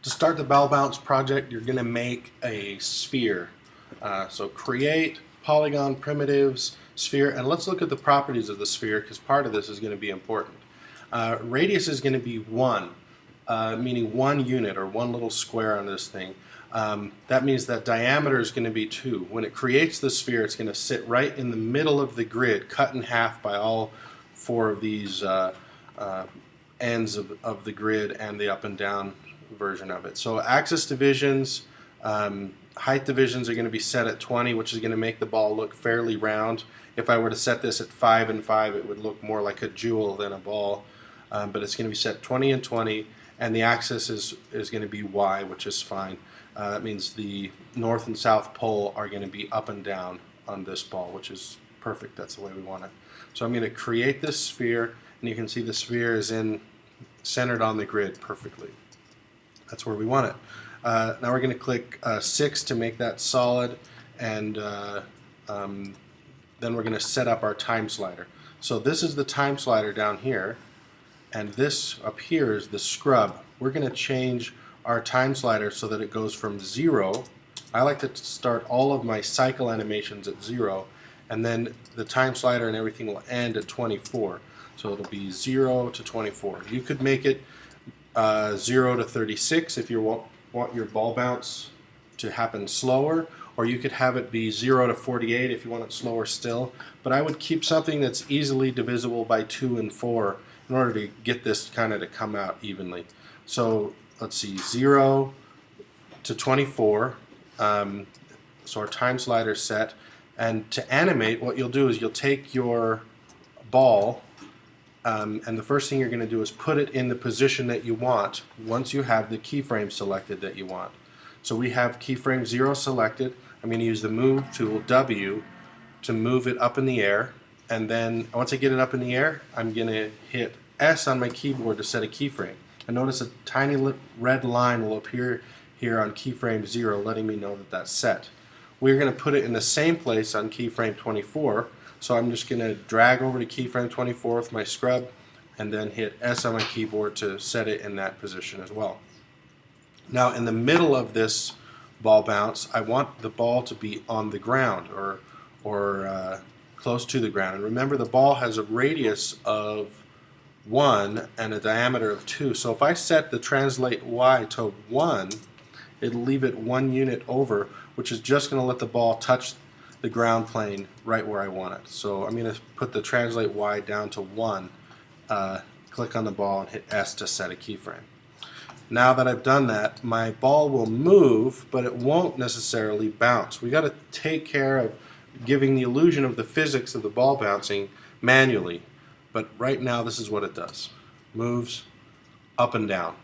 To start the ball bounce project, you're going to make a sphere. So create polygon primitives, sphere, and let's look at the properties of the sphere because part of this is going to be important. Radius is going to be 1, meaning 1 unit or 1 little square on this thing. That means that diameter is going to be 2. When it creates the sphere, it's going to sit right in the middle of the grid, cut in half by all 4 of these ends of the grid and the up and down version of it. So axis divisions, height divisions are going to be set at 20, which is going to make the ball look fairly round. If I were to set this at 5 and 5, it would look more like a jewel than a ball. But it's going to be set 20 and 20, and the axis is going to be Y, which is fine. That means the north and south pole are going to be up and down on this ball, which is perfect. That's the way we want it. So I'm going to create this sphere, and you can see the sphere is centered on the grid perfectly. That's where we want it. Now we're going to click 6 to make that solid, and then we're going to set up our time slider. So this is the time slider down here, and this up here is the scrub. We're going to change our time slider so that it goes from 0. I like to start all of my cycle animations at 0, and then the time slider and everything will end at 24. So it'll be 0 to 24. You could make it 0 to 36 if you want your ball bounce to happen slower, or you could have it be 0 to 48 if you want it slower still. But I would keep something that's easily divisible by 2 and 4 in order to get this kind of to come out evenly. So let's see, 0 to 24. So our time slider set. And to animate, what you'll do is you'll take your ball, and the first thing you're going to do is put it in the position that you want once you have the keyframe selected that you want. So we have keyframe 0 selected. I'm going to use the move tool, W, to move it up in the air. And then once I get it up in the air, I'm going to hit S on my keyboard to set a keyframe. And notice a tiny red line will appear here on keyframe 0, letting me know that that's set. We're going to put it in the same place on keyframe 24. So I'm just going to drag over to keyframe 24 with my scrub and then hit S on my keyboard to set it in that position as well. Now in the middle of this ball bounce, I want the ball to be on the ground or close to the ground. And remember, the ball has a radius of 1 and a diameter of 2. So if I set the translate Y to 1, it'll leave it 1 unit over, which is just going to let the ball touch the ground plane right where I want it. So I'm going to put the translate Y down to 1, click on the ball and hit S to set a keyframe. Now that I've done that, my ball will move, but it won't necessarily bounce. We got to take care of giving the illusion of the physics of the ball bouncing manually. But right now this is what it does. Moves up and down.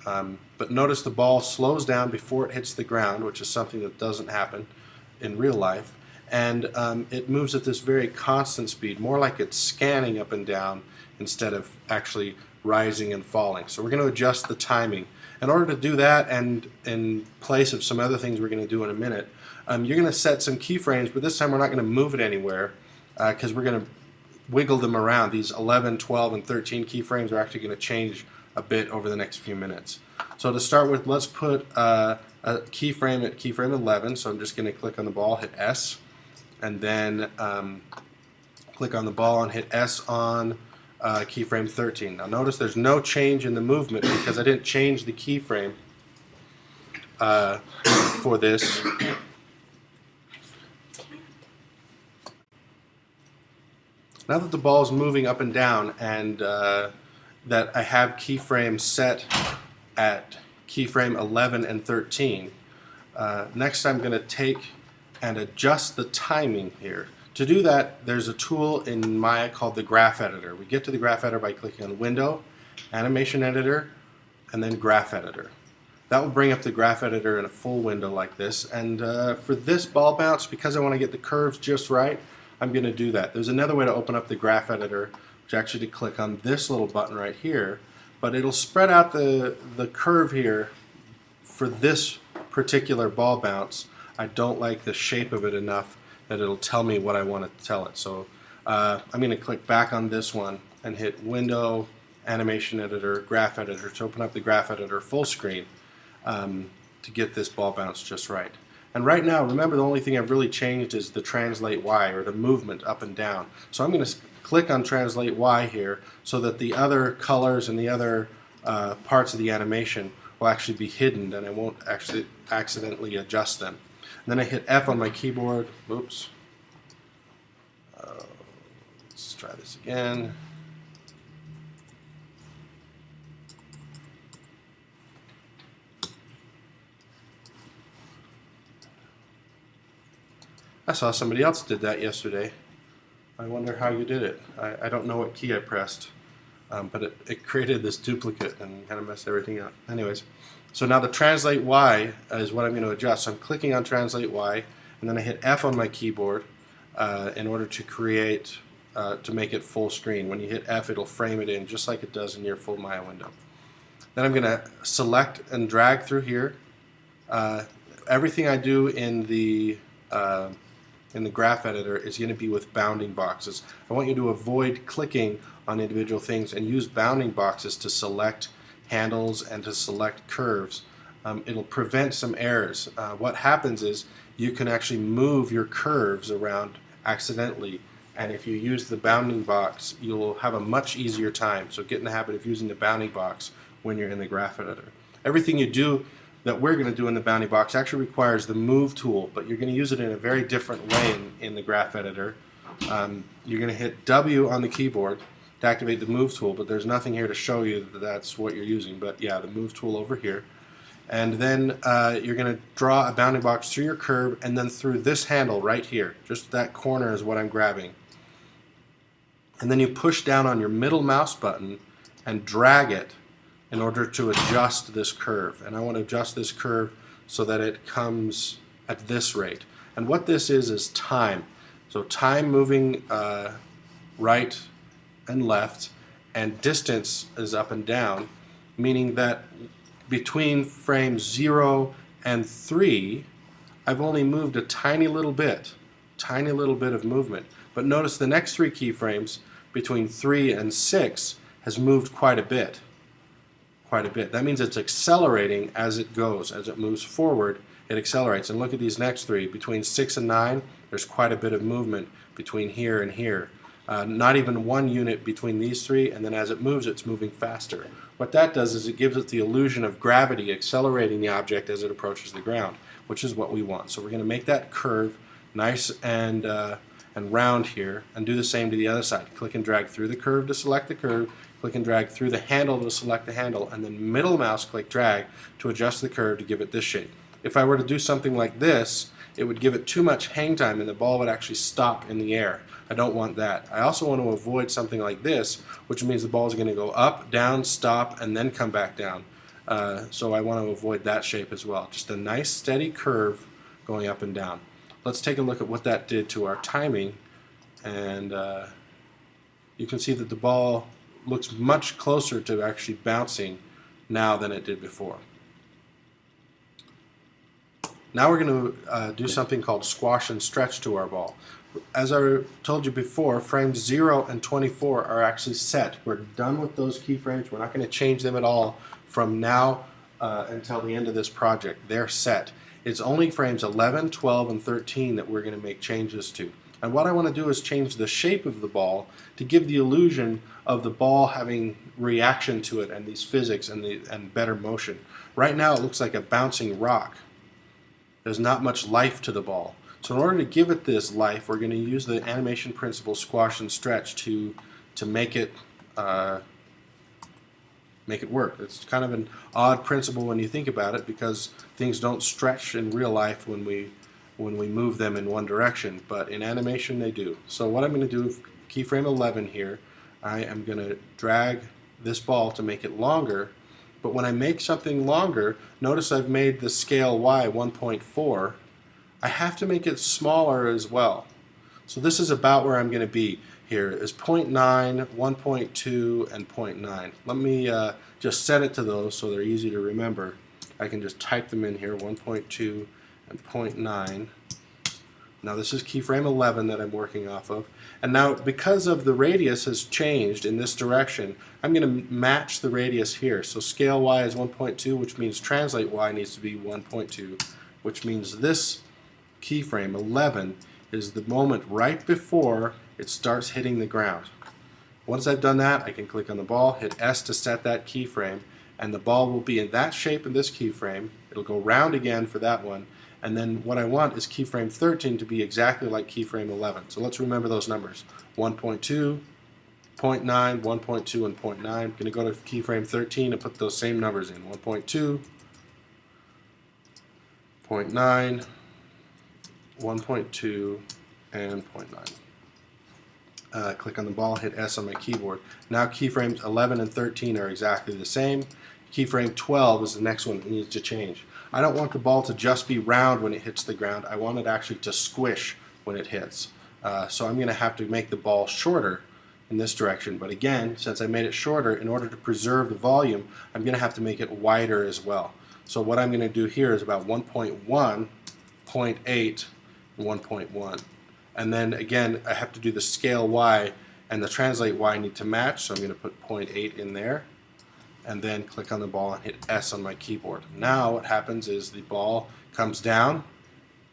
But notice the ball slows down before it hits the ground, which is something that doesn't happen in real life, and it moves at this very constant speed, more like it's scanning up and down instead of actually rising and falling. So we're going to adjust the timing. In order to do that, and in place of some other things we're going to do in a minute, you're going to set some keyframes, but this time we're not going to move it anywhere because we're going to wiggle them around. These 11, 12, and 13 keyframes are actually going to change a bit over the next few minutes. So to start with, let's put a keyframe at keyframe 11. So I'm just going to click on the ball, hit S, and then click on the ball and hit S on keyframe 13. Now notice there's no change in the movement because I didn't change the keyframe for this. Now that the ball is moving up and down and that I have keyframes set at keyframe 11 and 13, next I'm going to take and adjust the timing here. To do that, there's a tool in Maya called the Graph Editor. We get to the Graph Editor by clicking on Window, Animation Editor, and then Graph Editor. That will bring up the Graph Editor in a full window like this. And for this ball bounce, because I want to get the curves just right, I'm going to do that. There's another way to open up the Graph Editor, which actually to click on this little button right here, but it'll spread out the curve here for this particular ball bounce. I don't like the shape of it enough that it'll tell me what I want to tell it. So I'm going to click back on this one and hit Window, Animation Editor, Graph Editor to open up the Graph Editor full screen. to get this ball bounce just right. And right now, remember, the only thing I've really changed is the translate Y, or the movement up and down. So I'm going to click on translate Y here so that the other colors and the other parts of the animation will actually be hidden and I won't actually accidentally adjust them. And then I hit F on my keyboard. Oops. Let's try this again. I saw somebody else did that yesterday. I wonder how you did it. I don't know what key I pressed, but it created this duplicate and kind of messed everything up. Anyways, so now the translate Y is what I'm going to adjust. So I'm clicking on translate Y, and then I hit F on my keyboard in order to create, to make it full screen. When you hit F, it'll frame it in just like it does in your full Maya window. Then I'm going to select and drag through here. Everything I do in the graph editor is going to be with bounding boxes. I want you to avoid clicking on individual things and use bounding boxes to select handles and to select curves. It'll prevent some errors. What happens is you can actually move your curves around accidentally, and if you use the bounding box, you'll have a much easier time. So get in the habit of using the bounding box when you're in the graph editor. Everything you do that we're going to do in the bounding box actually requires the move tool, but you're going to use it in a very different way in the graph editor. You're going to hit W on the keyboard to activate the move tool, but there's nothing here to show you that that's what you're using. But yeah, the move tool over here. And then you're going to draw a bounding box through your curve and then through this handle right here. Just that corner is what I'm grabbing. And then you push down on your middle mouse button and drag it in order to adjust this curve. And I want to adjust this curve so that it comes at this rate. And what this is time. So time moving right and left, and distance is up and down, meaning that between frames 0 and 3, I've only moved a tiny little bit of movement. But notice the next 3 keyframes between 3 and 6 has moved quite a bit. That means it's accelerating as it goes. As it moves forward, it accelerates. And look at these next 3. Between 6 and 9, there's quite a bit of movement between here and here. Not even 1 unit between these 3, and then as it moves, it's moving faster. What that does is it gives it the illusion of gravity accelerating the object as it approaches the ground, which is what we want. So we're going to make that curve nice and round here, and do the same to the other side. Click and drag through the curve to select the curve, click and drag through the handle to select the handle, and then middle mouse click drag to adjust the curve to give it this shape. If I were to do something like this, it would give it too much hang time and the ball would actually stop in the air. I don't want that. I also want to avoid something like this, which means the ball is going to go up, down, stop, and then come back down. So I want to avoid that shape as well. Just a nice steady curve going up and down. Let's take a look at what that did to our timing, and you can see that the ball looks much closer to actually bouncing now than it did before. Now we're going to do something called squash and stretch to our ball. As I told you before, frames 0 and 24 are actually set. We're done with those keyframes. We're not going to change them at all from now until the end of this project. They're set. It's only frames 11, 12, and 13 that we're going to make changes to. And what I want to do is change the shape of the ball to give the illusion of the ball having reaction to it and these physics and better motion. Right now it looks like a bouncing rock. There's not much life to the ball. So in order to give it this life, we're going to use the animation principle squash and stretch to make it work. It's kind of an odd principle when you think about it, because things don't stretch in real life when we move them in one direction, but in animation they do. So what I'm going to do, keyframe 11 here, I am going to drag this ball to make it longer, but when I make something longer, notice I've made the scale Y 1.4. I have to make it smaller as well. So this is about where I'm going to be here, is 0.9, 1.2, and 0.9. Let me just set it to those so they're easy to remember. I can just type them in here, 1.2 and 0.9. Now this is keyframe 11 that I'm working off of. And now because of the radius has changed in this direction, I'm going to match the radius here. So scale Y is 1.2, which means translate Y needs to be 1.2, which means this keyframe 11 is the moment right before it starts hitting the ground. Once I've done that, I can click on the ball, hit S to set that keyframe, and the ball will be in that shape in this keyframe. It'll go round again for that one, and then what I want is keyframe 13 to be exactly like keyframe 11. So let's remember those numbers: 1.2, 0.9, 1.2, and 0.9. I'm going to go to keyframe 13 and put those same numbers in: 1.2, 0.9, 1.2, and 0.9. Click on the ball, hit S on my keyboard. Now keyframes 11 and 13 are exactly the same. Keyframe 12 is the next one that needs to change. I don't want the ball to just be round when it hits the ground. I want it actually to squish when it hits. So I'm going to have to make the ball shorter in this direction. But again, since I made it shorter, in order to preserve the volume, I'm going to have to make it wider as well. So what I'm going to do here is about 1.1, 0.8, and 1.1. And then again, I have to do the scale Y and the translate Y need to match, so I'm going to put 0.8 in there, and then click on the ball and hit S on my keyboard. Now what happens is the ball comes down,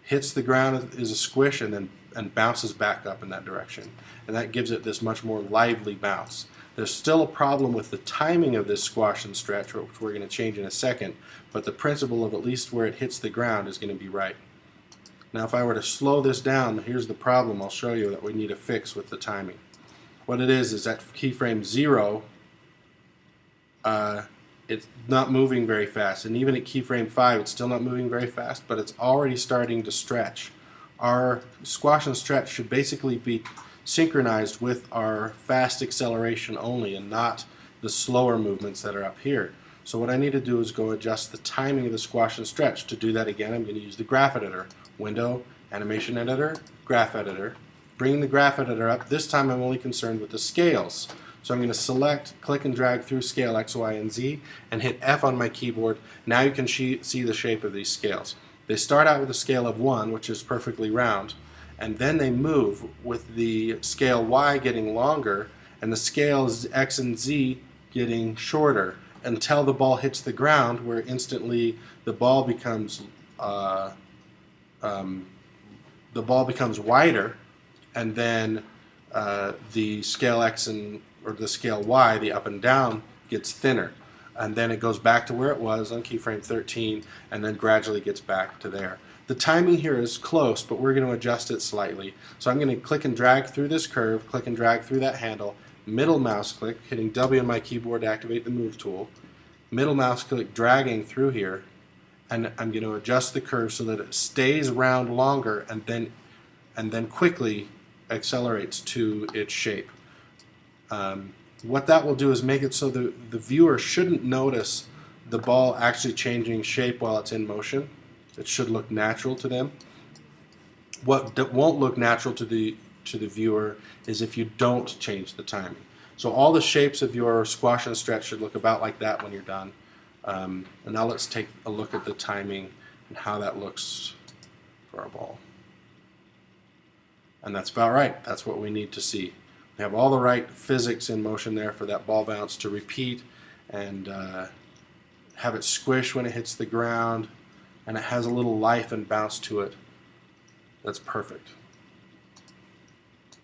hits the ground as a squish, and then bounces back up in that direction. And that gives it this much more lively bounce. There's still a problem with the timing of this squash and stretch, which we're going to change in a second, but the principle of at least where it hits the ground is going to be right. Now if I were to slow this down, here's the problem I'll show you that we need to fix with the timing. What it is at keyframe 0, it's not moving very fast, and even at keyframe 5 it's still not moving very fast, but it's already starting to stretch. Our squash and stretch should basically be synchronized with our fast acceleration only and not the slower movements that are up here. So what I need to do is go adjust the timing of the squash and stretch. To do that again, I'm going to use the graph editor. Window, Animation Editor, Graph Editor. Bring the Graph Editor up. This time I'm only concerned with the scales. So I'm going to select, click and drag through scale X, Y, and Z, and hit F on my keyboard. Now you can see the shape of these scales. They start out with a scale of 1, which is perfectly round, and then they move with the scale Y getting longer and the scales X and Z getting shorter until the ball hits the ground, where instantly the ball becomes wider, and then the scale X or the scale Y, the up and down, gets thinner, and then it goes back to where it was on keyframe 13, and then gradually gets back to there. The timing here is close, but we're going to adjust it slightly. So I'm going to click and drag through this curve, click and drag through that handle, middle mouse click, hitting W on my keyboard to activate the move tool, middle mouse click dragging through here, and I'm going to adjust the curve so that it stays round longer and then quickly accelerates to its shape. What that will do is make it so the viewer shouldn't notice the ball actually changing shape while it's in motion. It should look natural to them. What won't look natural to the viewer is if you don't change the timing. So all the shapes of your squash and stretch should look about like that when you're done. And now let's take a look at the timing and how that looks for our ball. And that's about right. That's what we need to see. We have all the right physics in motion there for that ball bounce to repeat and have it squish when it hits the ground, and it has a little life and bounce to it. That's perfect.